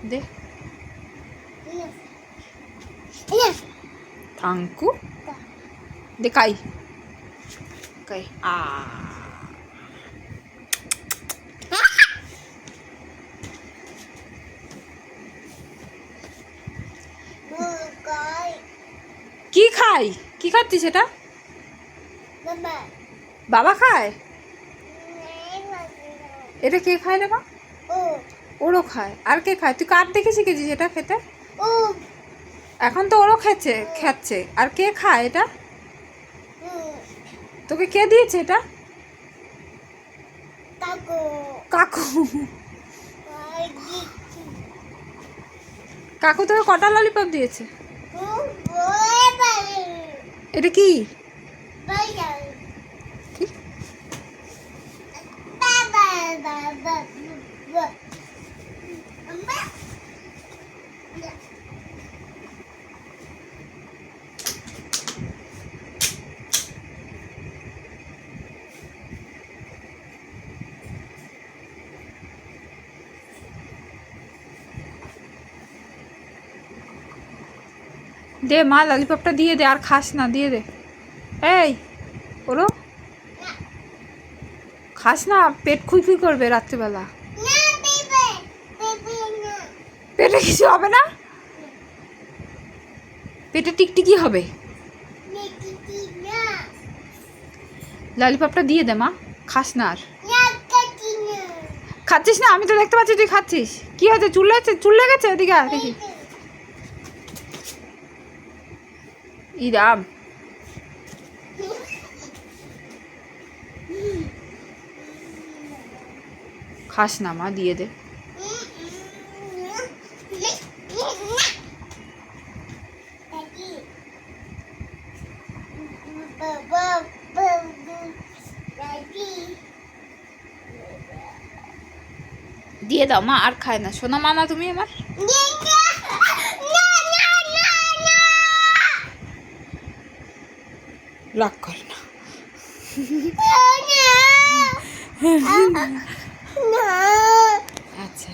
দে thank you দে খাই খাই কি খাই কি খাচ্ছিস সেটা বাবা খায় এটা কে খায় রে মা ওরও খায় আর কে খায় তুই কার দেখে শিখেছিস এটা খেতে এখন তো ওরও খাচ্ছে আর কে খায় এটা তোকে কে দিয়েছে এটা কাকু কাকু তোকে কটা ললিপপ দিয়েছে এটা কি দে মা ললিপপটা দিয়ে দে আর খাস না দিয়ে দে এই ওরো খাস না পেট খুই করবে রাত্রিবেলা পেটে কিছু হবে না পেটে টিকটিকি হবে ললিপপটা দিয়ে দে মা খাস না আর খাচ্ছিস না আমি তো দেখতে পাচ্ছি তুই খাচ্ছিস কি হয়েছে চুল লেগেছে এদিকে দেখি ইরাম খাস না মা দিয়ে দে দিয়ে দাও মা আর খায় না শোনা মা না তুমি আমার রাগ কর না আচ্ছা